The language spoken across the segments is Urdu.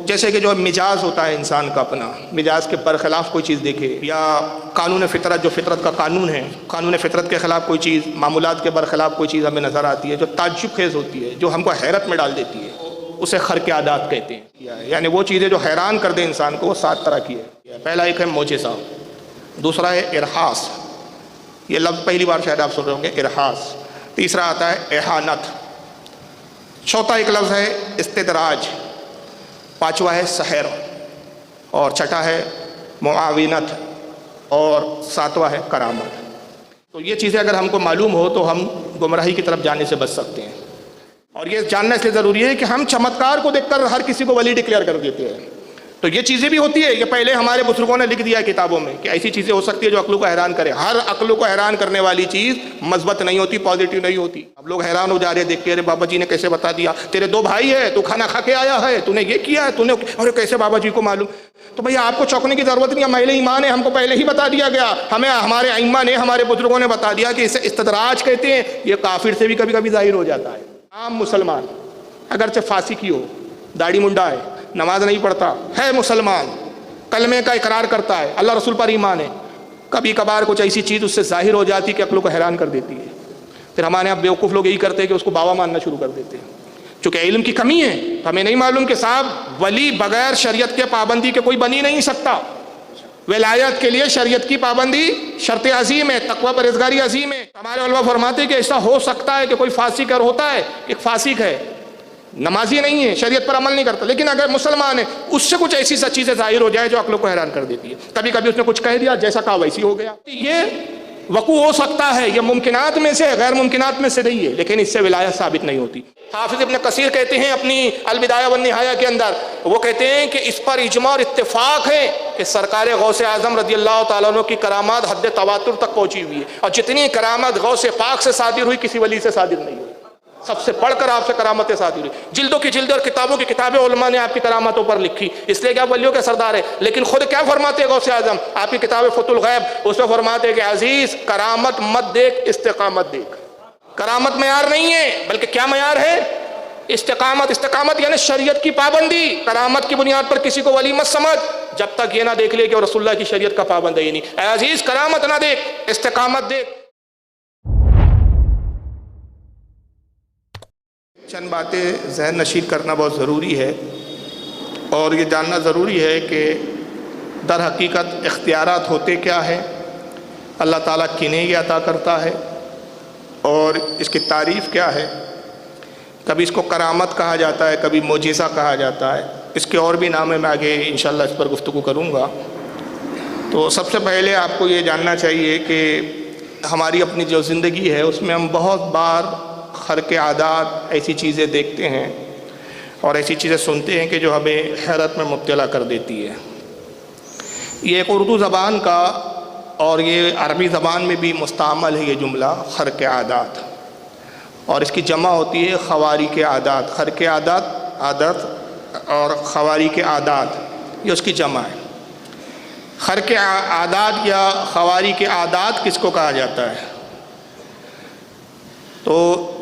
جیسے کہ جو مزاج ہوتا ہے انسان کا اپنا، مزاج کے برخلاف کوئی چیز دیکھے، یا قانون فطرت جو فطرت کا قانون ہے، قانون فطرت کے خلاف کوئی چیز، معمولات کے برخلاف کوئی چیز ہمیں نظر آتی ہے جو تعجب خیز ہوتی ہے، جو ہم کو حیرت میں ڈال دیتی ہے، اسے خرق عادات کہتے ہیں۔ یعنی وہ چیزیں جو حیران کر دیں انسان کو، وہ 7 طرح کی ہے۔ پہلا ایک ہے معجزہ، دوسرا ہے ارحاس، یہ لفظ پہلی بار شاید آپ سن رہے ہوں گے، ارحاس۔ تیسرا آتا ہے احانت، چوتھا ایک لفظ ہے استدراج، پانچواں ہے سحر، اور چھٹا ہے معاونت، اور ساتواں ہے کرامت۔ تو یہ چیزیں اگر ہم کو معلوم ہو تو ہم گمراہی کی طرف جانے سے بچ سکتے ہیں۔ اور یہ جاننا اس لیے ضروری ہے کہ ہم چمتکار کو دیکھ کر ہر کسی کو ولی ڈکلیئر کر دیتے ہیں، تو یہ چیزیں بھی ہوتی ہے، یہ پہلے ہمارے بزرگوں نے لکھ دیا ہے کتابوں میں کہ ایسی چیزیں ہو سکتی ہے جو عقلوں کو حیران کرے۔ ہر عقلوں کو حیران کرنے والی چیز مثبت نہیں ہوتی، پازیٹیو نہیں ہوتی۔ اب لوگ حیران ہو جا رہے دیکھ کے، ارے بابا جی نے کیسے بتا دیا، تیرے 2 بھائی ہے، تو کھانا کھا کے آیا ہے، تو نے یہ کیا ہے، تو نے، ارے کیسے بابا جی کو معلوم؟ تو بھئی آپ کو چونکنے کی ضرورت نہیں ہے، مائل ایمان ہے، ہم کو پہلے ہی بتا دیا گیا، ہمیں ہمارے ائمہ نے، ہمارے بزرگوں نے بتا دیا کہ اسے استدراج کہتے ہیں۔ یہ کافر سے بھی کبھی کبھی ظاہر ہو جاتا ہے۔ عام مسلمان اگرچہ فاسق ہی ہو، داڑھی منڈا ہے، نماز نہیں پڑھتا ہے، مسلمان کلمے کا اقرار کرتا ہے، اللہ رسول پر ایمان ہے، کبھی کبھار کچھ ایسی چیز اس سے ظاہر ہو جاتی کہ عقلوں کو حیران کر دیتی ہے، پھر ہمارے یہاں بیوقوف لوگ یہی کرتے ہیں کہ اس کو بابا ماننا شروع کر دیتے ہیں۔ چونکہ علم کی کمی ہے، ہمیں نہیں معلوم کہ صاحب ولی بغیر شریعت کے پابندی کے کوئی بن ہی نہیں سکتا۔ ولایت کے لیے شریعت کی پابندی شرط عظیم ہے، تقوی پرہیزگاری عظیم ہے۔ ہمارے علماء فرماتے ہیں کہ ایسا ہو سکتا ہے کہ کوئی فاسق اور ہوتا ہے، ایک فاسق ہے، نمازی نہیں ہے، شریعت پر عمل نہیں کرتا، لیکن اگر مسلمان ہے، اس سے کچھ ایسی سب چیزیں ظاہر ہو جائے جو عقلوں کو حیران کر دیتی ہے۔ کبھی کبھی اس نے کچھ کہہ دیا، جیسا کہا ویسی ہو گیا۔ یہ وقوع ہو سکتا ہے، یہ ممکنات میں سے، غیر ممکنات میں سے نہیں ہے، لیکن اس سے ولایت ثابت نہیں ہوتی۔ حافظ ابن کثیر کہتے ہیں اپنی البدایہ والنہایہ کے اندر، وہ کہتے ہیں کہ اس پر اجماع اور اتفاق ہے کہ سرکار غوث اعظم رضی اللہ تعالیٰ عنہ کی کرامات حد تواتر تک پہنچی ہوئی ہے، اور جتنی کرامت غوث پاک سے صادر ہوئی کسی ولی سے صادر نہیں ہوئی۔ سب سے پڑھ کر آپ سے کرامتیں صادر ہوئی، جلدوں کی جلد اور کتابوں کی کتابیں علماء نے آپ کی کرامتوں پر لکھی، اس لیے کہ آپ ولیوں کے سردار ہیں۔ لیکن خود کیا فرماتے ہیں غوث اعظم؟ آپ کی کتاب فتح الغیب، اس میں فرماتے ہیں کہ عزیز کرامت مت دیکھ، استقامت دیکھ۔ کرامت معیار نہیں ہے، بلکہ کیا معیار ہے؟ استقامت۔ استقامت یعنی شریعت کی پابندی۔ کرامت کی بنیاد پر کسی کو ولی مت سمجھ جب تک یہ نہ دیکھ لے کہ وہ رسول اللہ کی شریعت کا پابند ہے ہی نہیں۔ اے عزیز کرامت نہ دیکھ، استقامت دیکھ۔ چند باتیں ذہن نشین کرنا بہت ضروری ہے، اور یہ جاننا ضروری ہے کہ در حقیقت اختیارات ہوتے کیا ہیں، اللہ تعالیٰ کنہیں یہ عطا کرتا ہے، اور اس کی تعریف کیا ہے۔ کبھی اس کو کرامت کہا جاتا ہے، کبھی معجزہ کہا جاتا ہے، اس کے اور بھی نام ہے، میں آگے انشاءاللہ اس پر گفتگو کروں گا۔ تو سب سے پہلے آپ کو یہ جاننا چاہیے کہ ہماری اپنی جو زندگی ہے اس میں ہم بہت بار خرق عادات ایسی چیزیں دیکھتے ہیں اور ایسی چیزیں سنتے ہیں کہ جو ہمیں حیرت میں مبتلا کر دیتی ہے۔ یہ ایک اردو زبان کا اور یہ عربی زبان میں بھی مستعمل ہے یہ جملہ خرق عادات، اور اس کی جمع ہوتی ہے خوارق عادات۔ خرق عادات، عادت، اور خوارق عادات، یہ اس کی جمع ہے۔ خرق عادات یا خوارق عادات کس کو کہا جاتا ہے؟ تو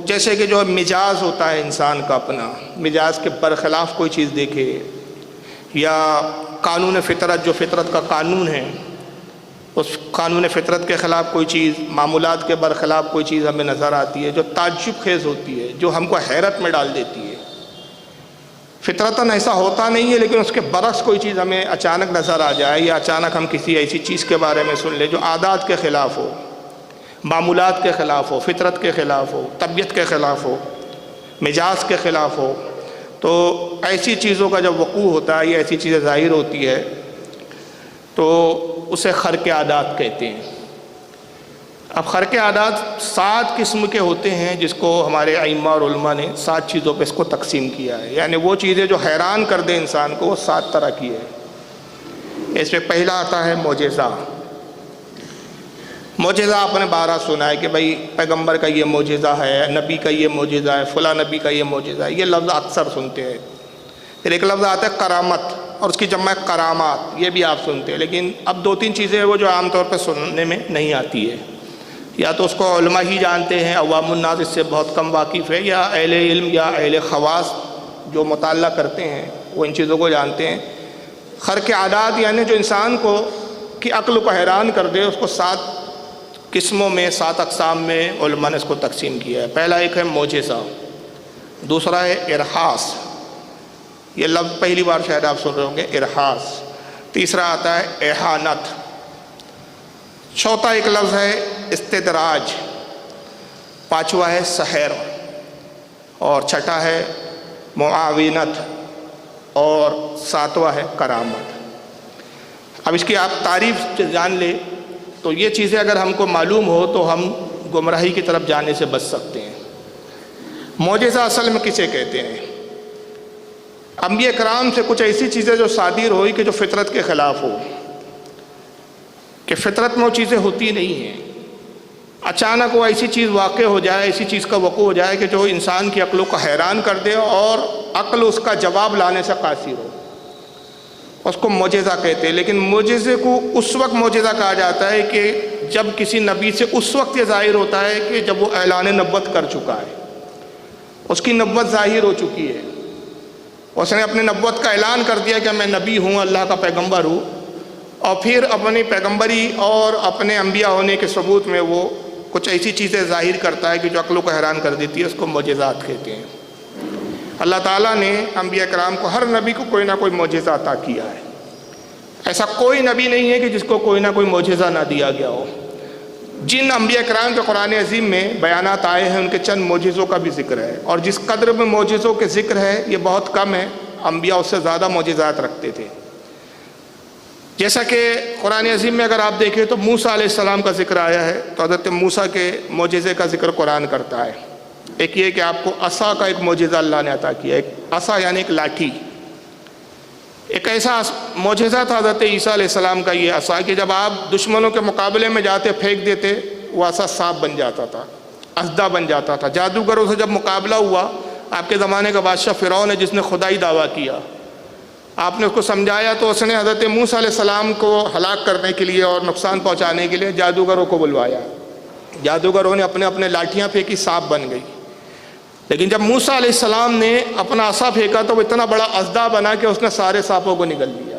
جیسے کہ جو مزاج ہوتا ہے انسان کا اپنا، مزاج کے برخلاف کوئی چیز دیکھے، یا قانون فطرت جو فطرت کا قانون ہے، اس قانون فطرت کے خلاف کوئی چیز، معمولات کے برخلاف کوئی چیز ہمیں نظر آتی ہے جو تعجب خیز ہوتی ہے، جو ہم کو حیرت میں ڈال دیتی ہے۔ فطرتاً ایسا ہوتا نہیں ہے، لیکن اس کے برعکس کوئی چیز ہمیں اچانک نظر آ جائے، یا اچانک ہم کسی ایسی چیز کے بارے میں سن لیں جو عادات کے خلاف ہو، معمولات کے خلاف ہو، فطرت کے خلاف ہو، طبیعت کے خلاف ہو، مزاج کے خلاف ہو، تو ایسی چیزوں کا جب وقوع ہوتا ہے یا ایسی چیزیں ظاہر ہوتی ہے تو اسے خرق عادات کہتے ہیں۔ اب خرق عادات 7 قسم کے ہوتے ہیں، جس کو ہمارے ائمہ اور علماء نے 7 چیزوں پہ اس کو تقسیم کیا ہے، یعنی وہ چیزیں جو حیران کر دیں انسان کو، وہ 7 طرح کی ہے۔ اس میں پہلا آتا ہے معجزہ۔ معجزہ آپ نے بارہ سنا ہے کہ بھئی پیغمبر کا یہ معجزہ ہے، نبی کا یہ معجزہ ہے، فلاں نبی کا یہ معجزہ ہے، یہ لفظ اکثر سنتے ہیں۔ پھر ایک لفظ آتا ہے کرامت، اور اس کی جمع ہے کرامات، یہ بھی آپ سنتے ہیں۔ لیکن اب 2-3 چیزیں ہیں وہ جو عام طور پہ سننے میں نہیں آتی ہے، یا تو اس کو علماء ہی جانتے ہیں، عوام الناس اس سے بہت کم واقف ہے، یا اہل علم یا اہل خواص جو مطالعہ کرتے ہیں وہ ان چیزوں کو جانتے ہیں۔ خرق عادات یعنی جو انسان کو کی عقل کو حیران کر دے، اس کو 7 قسموں میں 7 اقسام میں علماء نے اس کو تقسیم کیا ہے۔ پہلا ایک ہے معجزہ، دوسرا ہے ارحاس، یہ لفظ پہلی بار شاید آپ سن رہے ہوں گے، ارحاس۔ تیسرا آتا ہے احانت، چوتھا ایک لفظ ہے استدراج، پانچواں ہے سحر، اور چھٹا ہے معاونت، اور ساتواں ہے کرامت۔ اب اس کی آپ تعریف جان لیں تو یہ چیزیں اگر ہم کو معلوم ہو تو ہم گمراہی کی طرف جانے سے بچ سکتے ہیں۔ معجزہ اصل میں کسے کہتے ہیں؟ انبیاء کرام سے کچھ ایسی چیزیں جو صادر ہوئی کہ جو فطرت کے خلاف ہو، کہ فطرت میں وہ چیزیں ہوتی نہیں ہیں، اچانک وہ ایسی چیز واقع ہو جائے، ایسی چیز کا وقوع ہو جائے کہ جو انسان کی عقلوں کو حیران کر دے اور عقل اس کا جواب لانے سے قاصر ہو، اس کو معجزہ کہتے ہیں۔ لیکن معجزے کو اس وقت معجزہ کہا جاتا ہے کہ جب کسی نبی سے اس وقت یہ ظاہر ہوتا ہے کہ جب وہ اعلان نبوت کر چکا ہے، اس کی نبوت ظاہر ہو چکی ہے، اس نے اپنے نبوت کا اعلان کر دیا کہ میں نبی ہوں، اللہ کا پیغمبر ہوں، اور پھر اپنی پیغمبری اور اپنے انبیاء ہونے کے ثبوت میں وہ کچھ ایسی چیزیں ظاہر کرتا ہے کہ جو عقلوں کو حیران کر دیتی ہے، اس کو معجزات کہتے ہیں۔ اللہ تعالیٰ نے انبیاء کرام کو، ہر نبی کو کوئی نہ کوئی معجزہ عطا کیا ہے۔ ایسا کوئی نبی نہیں ہے کہ جس کو کوئی نہ کوئی معجزہ نہ دیا گیا ہو۔ جن انبیاء کرام کے قرآن عظیم میں بیانات آئے ہیں ان کے چند معجزوں کا بھی ذکر ہے، اور جس قدر میں معجزوں کے ذکر ہے یہ بہت کم ہے، انبیاء اس سے زیادہ معجزات رکھتے تھے۔ جیسا کہ قرآن عظیم میں اگر آپ دیکھیں تو موسیٰ علیہ السلام کا ذکر آیا ہے، تو حضرت موسیٰ کے معجزے کا ذکر قرآن کرتا ہے۔ ایک یہ کہ آپ کو عصا کا ایک معجزہ اللہ نے عطا کیا، ایک عصا یعنی ایک لاٹھی۔ ایک ایسا معجزہ تھا حضرت عیسیٰ علیہ السلام کا یہ عصا کہ جب آپ دشمنوں کے مقابلے میں جاتے پھینک دیتے، وہ عصا سانپ بن جاتا تھا، اژدھا بن جاتا تھا۔ جادوگروں سے جب مقابلہ ہوا، آپ کے زمانے کا بادشاہ فرعون ہے جس نے خدائی دعویٰ کیا، آپ نے اس کو سمجھایا تو اس نے حضرت موسیٰ علیہ السلام کو ہلاک کرنے کے لیے اور نقصان پہنچانے کے لیے جادوگروں کو بلوایا۔ جادوگروں نے اپنے اپنے لاٹھیاں پھینکی، سانپ بن گئی۔ لیکن جب موسیٰ علیہ السلام نے اپنا عصا پھینکا تو وہ اتنا بڑا اژدھا بنا کہ اس نے سارے سانپوں کو نگل لیا۔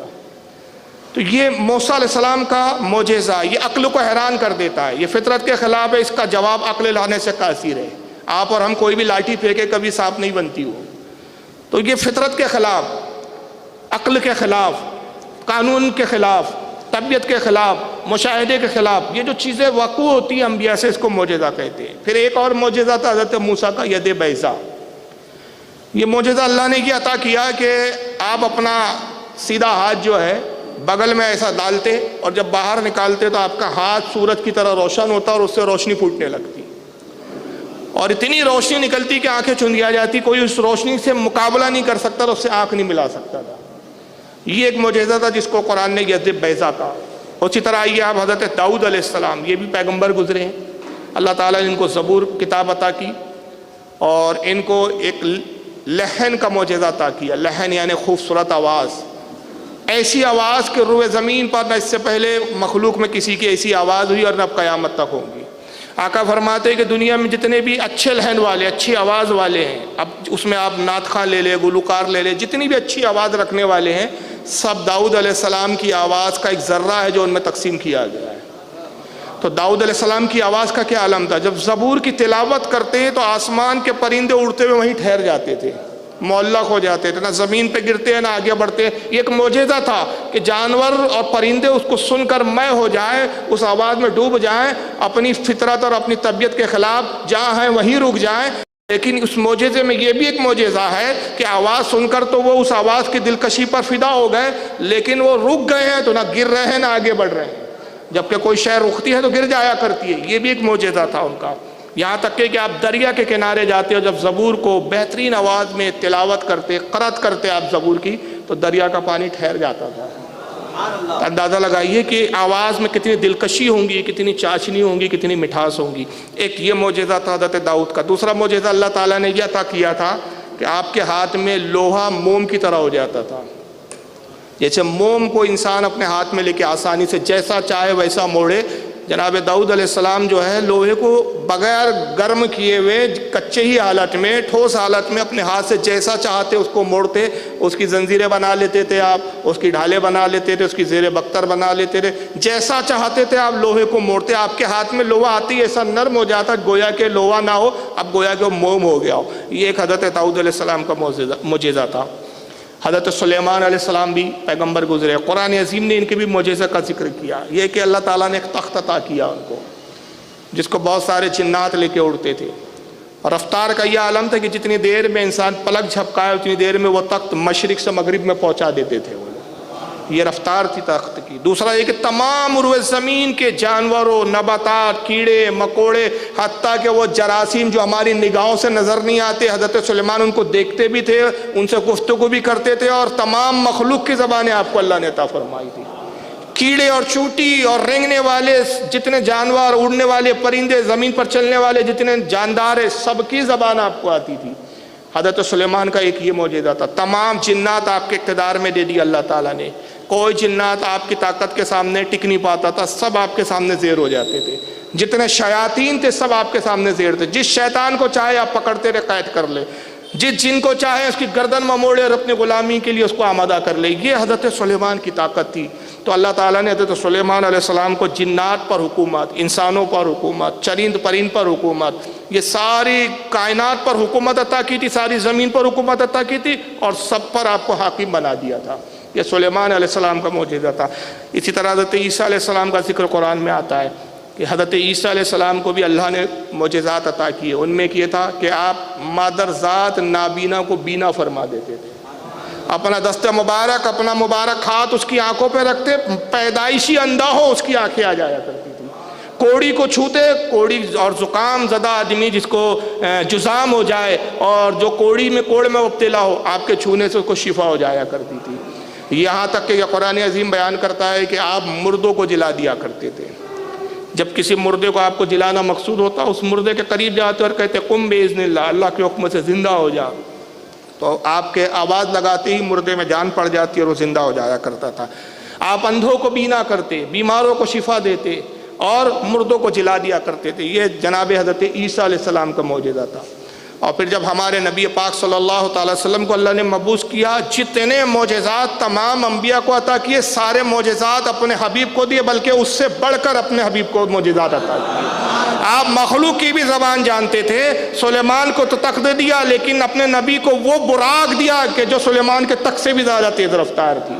تو یہ موسیٰ علیہ السلام کا معجزہ، یہ عقل کو حیران کر دیتا ہے، یہ فطرت کے خلاف ہے، اس کا جواب عقل لانے سے قاصر ہے۔ آپ اور ہم کوئی بھی لاٹھی پھینکے کبھی سانپ نہیں بنتی ہو۔ تو یہ فطرت کے خلاف، عقل کے خلاف، قانون کے خلاف، طبیعت کے خلاف، مشاہدے کے خلاف یہ جو چیزیں وقوع ہوتی ہیں انبیاء سے، اس کو معجزہ کہتے ہیں۔ پھر ایک اور معجزہ تھا حضرت موسیٰ کا ید بیضا۔ یہ معجزہ اللہ نے یہ عطا کیا کہ آپ اپنا سیدھا ہاتھ جو ہے بغل میں ایسا ڈالتے اور جب باہر نکالتے تو آپ کا ہاتھ سورج کی طرح روشن ہوتا اور اس سے روشنی پھوٹنے لگتی، اور اتنی روشنی نکلتی کہ آنکھیں چندیا جاتی، کوئی اس روشنی سے مقابلہ نہیں کر سکتا، اس سے آنکھ نہیں ملا سکتا تھا۔ یہ ایک معجزہ تھا جس کو قرآن نے ید بیضا کہا۔ اسی طرح آئیے آپ حضرت داؤد علیہ السلام، یہ بھی پیغمبر گزرے ہیں، اللہ تعالیٰ نے ان کو زبور کتاب عطا کی اور ان کو ایک لحن کا معجزہ عطا کیا۔ لحن یعنی خوبصورت آواز، ایسی آواز کہ روئے زمین پر نہ اس سے پہلے مخلوق میں کسی کی ایسی آواز ہوئی اور نہ اب قیامت تک ہوگی۔ آقا فرماتے ہیں کہ دنیا میں جتنے بھی اچھے لحن والے، اچھی آواز والے ہیں، اب اس میں آپ نعت خواں لے لیں، گلوکار لے لیں، جتنی بھی اچھی آواز رکھنے والے ہیں، سب داؤد علیہ السلام کی آواز کا ایک ذرہ ہے جو ان میں تقسیم کیا گیا ہے۔ تو داؤد علیہ السلام کی آواز کا کیا عالم تھا، جب زبور کی تلاوت کرتے ہیں تو آسمان کے پرندے اڑتے ہوئے وہیں ٹھہر جاتے تھے، معلق ہو جاتے تھے، نہ زمین پہ گرتے ہیں نہ آگے بڑھتے۔ یہ ایک معجزہ تھا کہ جانور اور پرندے اس کو سن کر میں ہو جائیں، اس آواز میں ڈوب جائیں، اپنی فطرت اور اپنی طبیعت کے خلاف جہاں ہیں وہیں رک جائیں۔ لیکن اس معجزے میں یہ بھی ایک معجزہ ہے کہ آواز سن کر تو وہ اس آواز کی دلکشی پر فدا ہو گئے، لیکن وہ رک گئے ہیں تو نہ گر رہے ہیں نہ آگے بڑھ رہے ہیں۔ جبکہ کوئی شے رکتی ہے تو گر جایا کرتی ہے، یہ بھی ایک معجزہ تھا ان کا۔ یہاں تک کہ آپ دریا کے کنارے جاتے ہو، جب زبور کو بہترین آواز میں تلاوت کرتے، قرأت کرتے آپ زبور کی، تو دریا کا پانی ٹھہر جاتا تھا۔ اندازہ لگائیے کہ آواز میں کتنی دلکشی ہوں گی، کتنی چاشنی ہوں گی، کتنی مٹھاس ہوں گی۔ ایک یہ معجزہ تھا حضرت داؤد کا۔ دوسرا معجزہ اللہ تعالیٰ نے یہ عطا کیا تھا کہ آپ کے ہاتھ میں لوہا موم کی طرح ہو جاتا تھا۔ جیسے موم کو انسان اپنے ہاتھ میں لے کے آسانی سے جیسا چاہے ویسا موڑے، جناب داؤد علیہ السلام جو ہے لوہے کو بغیر گرم کیے ہوئے کچے ہی حالت میں، ٹھوس حالت میں اپنے ہاتھ سے جیسا چاہتے اس کو موڑتے، اس کی زنجیریں بنا لیتے تھے آپ، اس کی ڈھالیں بنا لیتے تھے، اس کی زیر بختر بنا لیتے تھے، جیسا چاہتے تھے آپ لوہے کو موڑتے، آپ کے ہاتھ میں لوہا آتی ایسا نرم ہو جاتا گویا کہ لوہا نہ ہو، اب گویا کہ وہ موم ہو گیا ہو۔ یہ ایک حضرت داؤد علیہ السلام کا معجزہ تھا۔ حضرت سلیمان علیہ السلام بھی پیغمبر گزرے، قرآن عظیم نے ان کے بھی معجزہ کا ذکر کیا، یہ کہ اللہ تعالیٰ نے ایک تخت عطا کیا ان کو، جس کو بہت سارے جنات لے کے اڑتے تھے، اور رفتار کا یہ عالم تھا کہ جتنی دیر میں انسان پلک جھپکائے اتنی دیر میں وہ تخت مشرق سے مغرب میں پہنچا دیتے تھے، یہ رفتار تھی تخت کی۔ دوسرا یہ کہ تمام روئے زمین کے جانوروں، نباتات، کیڑے مکوڑے، حتیٰ کہ وہ جراثیم جو ہماری نگاہوں سے نظر نہیں آتے، حضرت سلیمان ان کو دیکھتے بھی تھے، ان سے گفتگو بھی کرتے تھے، اور تمام مخلوق کی زبانیں آپ کو اللہ نے عطا فرمائی تھی۔ کیڑے اور چوٹی اور رینگنے والے جتنے جانور، اڑنے والے پرندے، زمین پر چلنے والے جتنے جاندار ہیں، سب کی زبان آپ کو آتی تھی۔ حضرت سلیمان کا ایک یہ معجزہ تھا۔ تمام جنات آپ کے اقتدار میں دے دی اللہ تعالیٰ نے، کوئی جنات آپ کی طاقت کے سامنے ٹک نہیں پاتا تھا، سب آپ کے سامنے زیر ہو جاتے تھے۔ جتنے شیاطین تھے سب آپ کے سامنے زیر تھے، جس شیطان کو چاہے آپ پکڑتے رہے، قید کر لے، جس جن کو چاہے اس کی گردن مموڑے اور اپنی غلامی کے لیے اس کو آمادہ کر لے۔ یہ حضرت سلیمان کی طاقت تھی۔ تو اللہ تعالیٰ نے حضرت سلیمان علیہ السلام کو جنات پر حکومت، انسانوں پر حکومت، چرند پرند پر حکومت، یہ ساری کائنات پر حکومت عطا کی تھی، ساری زمین پر حکومت عطا کی تھی، اور سب پر آپ کو حاکم بنا دیا تھا۔ یہ سلیمان علیہ السلام کا معجزہ تھا۔ اسی طرح حضرت عیسیٰ علیہ السلام کا ذکر قرآن میں آتا ہے کہ حضرت عیسیٰ علیہ السلام کو بھی اللہ نے معجزات عطا کیے۔ ان میں یہ تھا کہ آپ مادر ذات نابینا کو بینا فرما دیتے تھے، اپنا دست مبارک، اپنا مبارک ہاتھ اس کی آنکھوں پہ رکھتے، پیدائشی اندھا ہو اس کی آنکھیں آ جایا کرتی تھی۔ کوڑی کو چھوتے، کوڑی اور زکام زدہ آدمی جس کو جزام ہو جائے اور جو کوڑ میں مبتلا ہو، آپ کے چھونے سے اس کو شفا ہو جایا کرتی تھی۔ یہاں تک کہ یہ قرآن عظیم بیان کرتا ہے کہ آپ مردوں کو جلا دیا کرتے تھے۔ جب کسی مردے کو آپ کو جلانا مقصود ہوتا، اس مردے کے قریب جاتے اور کہتے قم باذن اللہ، اللہ کے حکم سے زندہ ہو جا، تو آپ کے آواز لگاتے ہی مردے میں جان پڑ جاتی اور وہ زندہ ہو جایا کرتا تھا۔ آپ اندھوں کو بینا کرتے، بیماروں کو شفا دیتے اور مردوں کو جلا دیا کرتے تھے۔ یہ جناب حضرت عیسیٰ علیہ السلام کا معجزہ تھا۔ اور پھر جب ہمارے نبی پاک صلی اللہ تعالی وسلم کو اللہ نے مبعوث کیا، جتنے معجزات تمام انبیاء کو عطا کیے، سارے معجزات اپنے حبیب کو دیے، بلکہ اس سے بڑھ کر اپنے حبیب کو معجزات عطا کیے۔ آپ مخلوق کی بھی زبان جانتے تھے، سلیمان کو تو تخت دیا، لیکن اپنے نبی کو وہ براق دیا کہ جو سلیمان کے تخت سے بھی زیادہ تیز رفتار تھی،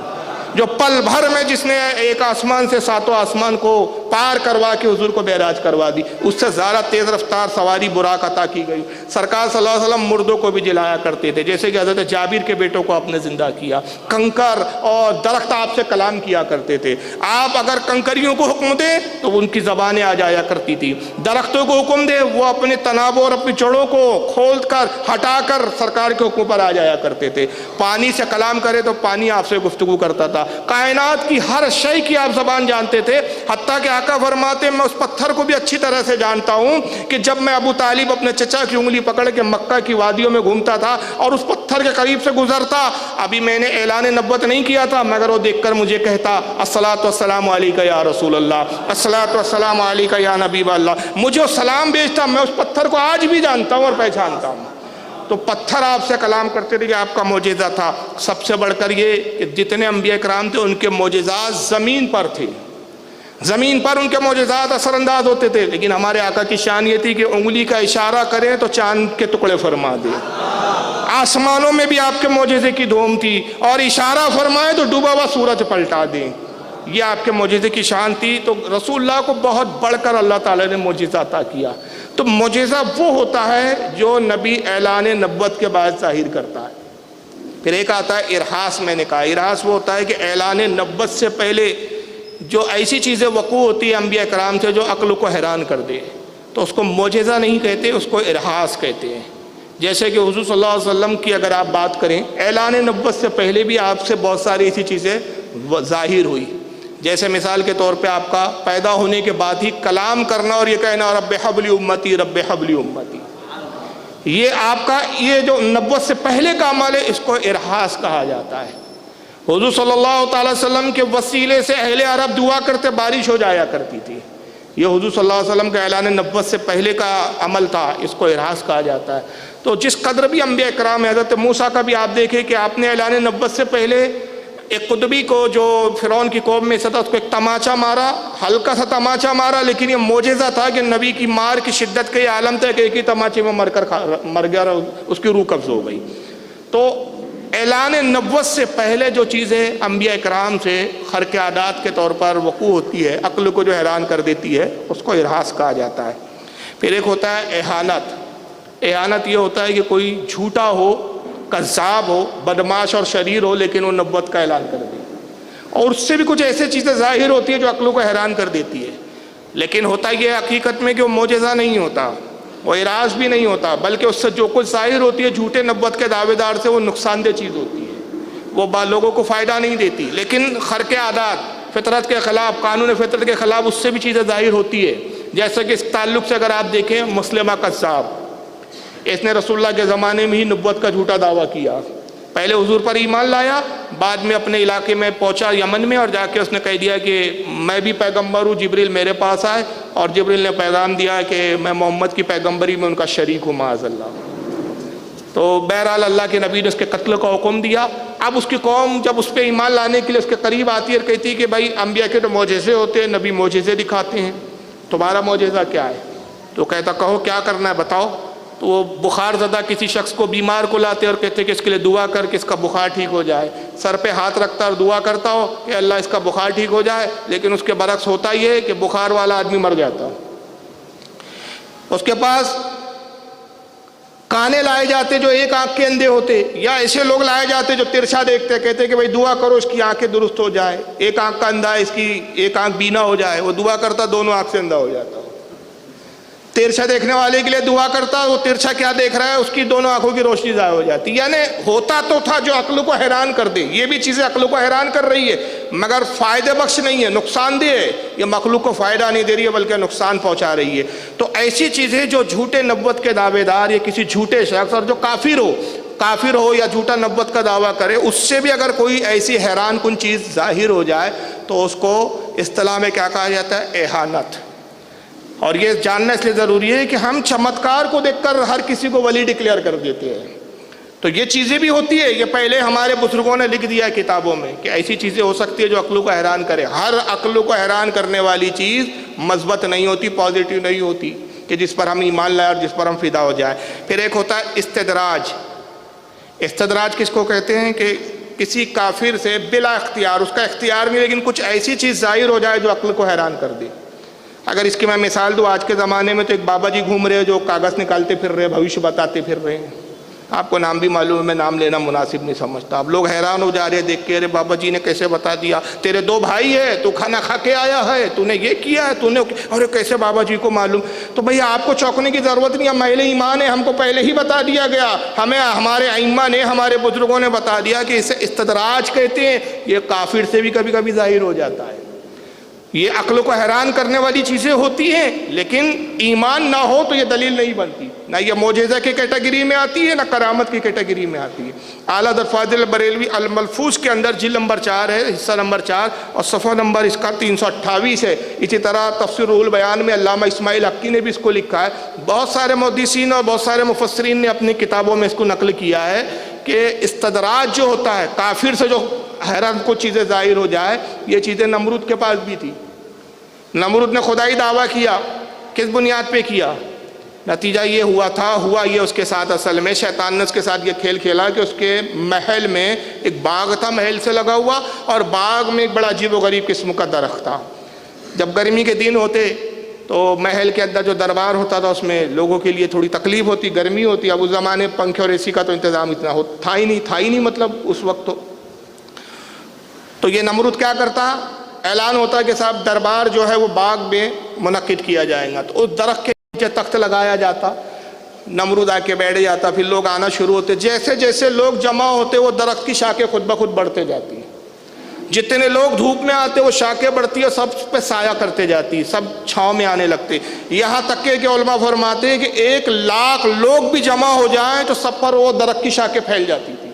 جو پل بھر میں جس نے ایک آسمان سے ساتوں آسمان کو پار کروا کے حضور کو معراج کروا دی، اس سے زیادہ تیز رفتار سواری براق عطا کی گئی۔ سرکار صلی اللہ علیہ وسلم مردوں کو بھی جلایا کرتے تھے، جیسے کہ حضرت جابر کے بیٹوں کو آپ نے زندہ کیا۔ کنکر اور درخت آپ سے کلام کیا کرتے تھے، آپ اگر کنکریوں کو حکم دیں تو ان کی زبانیں آ جایا کرتی تھی، درختوں کو حکم دے وہ اپنے تنابوں اور اپنی جڑوں کو کھول کر ہٹا کر سرکار کے حکم پر آ جایا کرتے تھے۔ پانی سے کلام کرے تو پانی آپ سے گفتگو کرتا تھا۔ کائنات کی ہر شے کی آپ زبان جانتے تھے، حتیٰ کہ آقا فرماتے میں اس پتھر کو بھی اچھی طرح سے جانتا ہوں کہ جب میں ابو طالب اپنے چچا کی انگلی پکڑ کے مکہ کی وادیوں میں گھومتا تھا اور اس پتھر کے قریب سے گزرتا، ابھی میں نے اعلان نبوت نہیں کیا تھا، مگر وہ دیکھ کر مجھے کہتا الصلاۃ والسلام علیک یا رسول اللہ، الصلاۃ والسلام علیک یا نبی اللہ، مجھے وہ سلام بھیجتا۔ میں اس پتھر کو آج بھی جانتا ہوں اور پہچانتا ہوں۔ تو پتھر آپ سے کلام کرتے تھے، کہ آپ کا معجزہ تھا۔ سب سے بڑھ کر یہ کہ جتنے انبیاء کرام تھے ان کے معجزات زمین پر تھے، زمین پر ان کے معجزات اثر انداز ہوتے تھے، لیکن ہمارے آقا کی شان یہ تھی کہ انگلی کا اشارہ کریں تو چاند کے ٹکڑے فرما دے۔ آسمانوں میں بھی آپ کے معجزے کی دھوم تھی، اور اشارہ فرمائے تو ڈوبا ہوا سورج پلٹا دیں، یہ آپ کے معجزے کی شان تھی۔ تو رسول اللہ کو بہت بڑھ کر اللہ تعالیٰ نے معجزہ عطا کیا۔ تو معجزہ وہ ہوتا ہے جو نبی اعلان نبوت کے بعد ظاہر کرتا ہے۔ پھر ایک آتا ہے ارحاس، میں نے کہا ارحاس وہ ہوتا ہے کہ اعلان نبوت سے پہلے جو ایسی چیزیں وقوع ہوتی ہیں انبیاء کرام سے جو عقل کو حیران کر دے، تو اس کو معجزہ نہیں کہتے، اس کو ارحاس کہتے ہیں۔ جیسے کہ حضور صلی اللہ علیہ وسلم کی اگر آپ بات کریں، اعلان نبوت سے پہلے بھی آپ سے بہت ساری ایسی چیزیں ظاہر ہوئی، جیسے مثال کے طور پہ آپ کا پیدا ہونے کے بعد ہی کلام کرنا اور یہ کہنا رب حبلی امتی رب حبلی امتی، یہ آپ کا یہ جو نبوت سے پہلے کا عمل ہے، اس کو ارحاس کہا جاتا ہے۔ حضور صلی اللہ تعالی وسلم کے وسیلے سے اہل عرب دعا کرتے بارش ہو جایا کرتی تھی، یہ حضور صلی اللہ علیہ وسلم کا اعلان نبوت سے پہلے کا عمل تھا، اس کو احراز کہا جاتا ہے۔ تو جس قدر بھی انبیاء اکرام، حضرت موسیٰ کا بھی آپ دیکھیں کہ آپ نے اعلان نبوت سے پہلے ایک قطبی کو جو فرعون کی قوم میں سے تھا اس کو ایک تماچا مارا، ہلکا سا تماچا مارا، لیکن یہ معجزہ تھا کہ نبی کی مار کی شدت کا یہ عالم تھا کہ ایک ہی تماچے میں مر گیا اور اس کی روح قبض ہو گئی۔ تو اعلان نبوت سے پہلے جو چیزیں انبیاء اکرام سے خرق عادات کے طور پر وقوع ہوتی ہے، عقل کو جو حیران کر دیتی ہے، اس کو ارہاس کہا جاتا ہے۔ پھر ایک ہوتا ہے احانت۔ احانت یہ ہوتا ہے کہ کوئی جھوٹا ہو، کذاب ہو، بدماش اور شریر ہو، لیکن وہ نبوت کا اعلان کر دے، اور اس سے بھی کچھ ایسی چیزیں ظاہر ہوتی ہیں جو عقلوں کو حیران کر دیتی ہے، لیکن ہوتا یہ حقیقت میں کہ وہ معجزہ نہیں ہوتا، وہ اعراض بھی نہیں ہوتا، بلکہ اس سے جو کچھ ظاہر ہوتی ہے جھوٹے نبوت کے دعوے دار سے، وہ نقصان دہ چیز ہوتی ہے، وہ لوگوں کو فائدہ نہیں دیتی۔ لیکن خرق عادات، فطرت کے خلاف، قانون فطرت کے خلاف، اس سے بھی چیزیں ظاہر ہوتی ہے۔ جیسا کہ اس تعلق سے اگر آپ دیکھیں مسلمہ قذاب، اس نے رسول اللہ کے زمانے میں ہی نبوت کا جھوٹا دعویٰ کیا، پہلے حضور پر ایمان لایا، بعد میں اپنے علاقے میں پہنچا یمن میں، اور جا کے اس نے کہہ دیا کہ میں بھی پیغمبر ہوں، جبریل میرے پاس آئے اور جبریل نے پیغام دیا کہ میں محمد کی پیغمبری میں ان کا شریک ہوں معاذ اللہ۔ تو بہرحال اللہ کے نبی نے اس کے قتل کا حکم دیا۔ اب اس کی قوم جب اس پہ ایمان لانے کے لیے اس کے قریب آتی ہے اور کہتی ہے کہ بھائی انبیاء کے تو معجزے ہوتے ہیں، نبی معجزے دکھاتے ہیں، تمہارا معجزہ کیا ہے؟ تو کہتا کہو کیا کرنا ہے بتاؤ۔ تو وہ بخار زدہ کسی شخص کو، بیمار کو لاتے اور کہتے کہ اس کے لیے دعا کر کہ اس کا بخار ٹھیک ہو جائے، سر پہ ہاتھ رکھتا اور دعا کرتا ہو کہ اللہ اس کا بخار ٹھیک ہو جائے، لیکن اس کے برعکس ہوتا یہ ہے کہ بخار والا آدمی مر جاتا۔ اس کے پاس کانے لائے جاتے جو ایک آنکھ کے اندھے ہوتے، یا ایسے لوگ لائے جاتے جو ترچھا دیکھتے، کہتے کہ بھائی دعا کرو اس کی آنکھیں درست ہو جائے، ایک آنکھ کا اندھا ہے اس کی ایک آنکھ بینا ہو جائے، وہ دعا کرتا دونوں آنکھ سے اندھا ہو جاتا۔ ترچھا دیکھنے والے کے لیے دعا کرتا، وہ ترچھا کیا دیکھ رہا ہے، اس کی دونوں آنکھوں کی روشنی ضائع ہو جاتی۔ یعنی ہوتا تو تھا جو عقل کو حیران کر دے، یہ بھی چیزیں عقل کو حیران کر رہی ہے، مگر فائدہ بخش نہیں ہے، نقصان دہ ہے، یہ مخلوق کو فائدہ نہیں دے رہی ہے بلکہ نقصان پہنچا رہی ہے۔ تو ایسی چیزیں جو جھوٹے نبوت کے دعوے دار یا کسی جھوٹے شخص، اور جو کافر ہو یا جھوٹا نبوت کا دعویٰ کرے، اس سے بھی اگر کوئی ایسی حیران کن چیز ظاہر ہو جائے تو اس کو اصطلاح میں کیا کہا جاتا ہے؟ احانت۔ اور یہ جاننا اس لیے ضروری ہے کہ ہم چمتکار کو دیکھ کر ہر کسی کو ولی ڈکلیئر کر دیتے ہیں، تو یہ چیزیں بھی ہوتی ہے، یہ پہلے ہمارے بزرگوں نے لکھ دیا ہے کتابوں میں کہ ایسی چیزیں ہو سکتی ہے جو عقلوں کو حیران کرے۔ ہر عقلوں کو حیران کرنے والی چیز مثبت نہیں ہوتی، پازیٹیو نہیں ہوتی کہ جس پر ہم ایمان لائیں اور جس پر ہم فدا ہو جائیں۔ پھر ایک ہوتا ہے استدراج۔ استدراج کس کو کہتے ہیں؟ کہ کسی کافر سے بلا اختیار، اس کا اختیار نہیں لیکن کچھ ایسی چیز ظاہر ہو جائے جو عقل کو حیران کر دے۔ اگر اس کی میں مثال دوں، آج کے زمانے میں تو ایک بابا جی گھوم رہے ہیں جو کاغذ نکالتے پھر رہے، بھوشیہ بتاتے پھر رہے ہیں، آپ کو نام بھی معلوم ہے، میں نام لینا مناسب نہیں سمجھتا۔ اب لوگ حیران ہو جا رہے ہیں دیکھ کے، ارے بابا جی نے کیسے بتا دیا، تیرے 2 بھائی ہے، تو کھانا کھا کے آیا ہے، تو نے یہ کیا ہے، تو نے، ارے کیسے بابا جی کو معلوم؟ تو بھئی آپ کو چونکنے کی ضرورت نہیں، ہم اہل ایمان ہیں، ہم کو پہلے ہی بتا دیا گیا، ہمیں ہمارے ائمہ نے، ہمارے بزرگوں نے بتا دیا کہ اسے استدراج کہتے ہیں۔ یہ کافر سے بھی کبھی کبھی ظاہر ہو جاتا ہے۔ یہ عقل کو حیران کرنے والی چیزیں ہوتی ہیں، لیکن ایمان نہ ہو تو یہ دلیل نہیں بنتی، نہ یہ معجزہ کی کیٹیگری میں آتی ہے، نہ کرامت کی کیٹیگری میں آتی ہے۔ اعلیٰ حضرت فاضل بریلوی الملفوظ کے اندر جلد نمبر 4 ہے، حصہ نمبر 4 اور صفحہ نمبر اس کا 328 ہے۔ اسی طرح تفسیر روح البیان میں علامہ اسماعیل حقی نے بھی اس کو لکھا ہے۔ بہت سارے محدثین اور بہت سارے مفسرین نے اپنی کتابوں میں اس کو نقل کیا ہے کہ استدراج جو ہوتا ہے، کافر سے جو حیران کو چیزیں ظاہر ہو جائے، یہ چیزیں نمرود کے پاس بھی تھی۔ نمرود نے خدائی دعویٰ کیا، کس بنیاد پہ کیا؟ نتیجہ یہ ہوا یہ اس کے ساتھ اصل میں شیطان نے اس کے ساتھ یہ کھیل کھیلا کہ اس کے محل میں ایک باغ تھا محل سے لگا ہوا، اور باغ میں ایک بڑا عجیب و غریب قسم کا درخت تھا۔ جب گرمی کے دن ہوتے تو محل کے اندر جو دربار ہوتا تھا اس میں لوگوں کے لیے تھوڑی تکلیف ہوتی، گرمی ہوتی۔ اب اس زمانے پنکھے اور اے سی کا تو انتظام اتنا تھا ہی نہیں مطلب اس وقت تو یہ نمرود کیا کرتا؟ اعلان ہوتا کہ صاحب دربار جو ہے وہ باغ میں منعقد کیا جائے گا، تو اس درخت کے نیچے تخت لگایا جاتا، نمرود آ کے بیٹھ جاتا، پھر لوگ آنا شروع ہوتے، جیسے جیسے لوگ جمع ہوتے وہ درخت کی شاخیں خود بخود بڑھتے جاتی، جتنے لوگ دھوپ میں آتے وہ شاخیں بڑھتی اور سب پہ سایہ کرتے جاتی، سب چھاؤں میں آنے لگتے، یہاں تک کہ علماء فرماتے ہیں کہ 1,00,000 لوگ بھی جمع ہو جائیں تو سب پر وہ درخت کی شاخیں پھیل جاتی تھی۔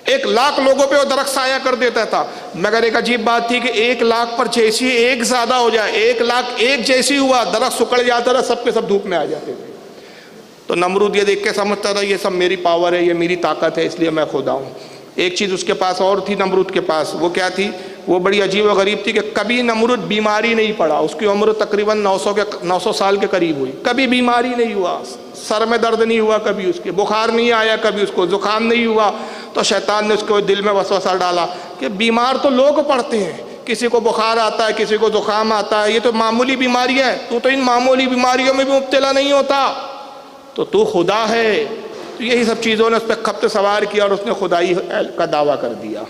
1,00,000 لوگوں پہ وہ درخت سایہ کر دیتا تھا، مگر ایک عجیب بات تھی کہ 1,00,000 پر جیسی ایک زیادہ ہو جائے، 1,00,000 ایک جیسی ہوا، درخت سکڑ جاتا تھا، سب کے سب دھوپ میں آ جاتے تھے۔ تو نمرود یہ دیکھ کے سمجھتا تھا یہ سب میری پاور ہے، یہ میری طاقت ہے، اس لیے میں خدا ہوں۔ ایک چیز اس کے پاس اور تھی نمرود کے پاس، وہ کیا تھی؟ وہ بڑی عجیب و غریب تھی کہ کبھی نمرود بیماری نہیں پڑا، اس کی عمر تقریباً 900 سال کے قریب ہوئی، کبھی بیماری نہیں ہوا، سر میں درد نہیں ہوا کبھی، اس کے بخار نہیں آیا کبھی، اس کو زکام نہیں ہوا۔ تو شیطان نے اس کو دل میں وسوسہ ڈالا کہ بیمار تو لوگ پڑتے ہیں، کسی کو بخار آتا ہے، کسی کو زکام آتا ہے، یہ تو معمولی بیماریاں ہیں، تو ان معمولی بیماریوں میں بھی مبتلا نہیں ہوتا، تو خدا ہے۔ تو یہی سب چیزوں نے اس پہ خبط سوار کیا اور اس نے خدائی کا دعویٰ کر دیا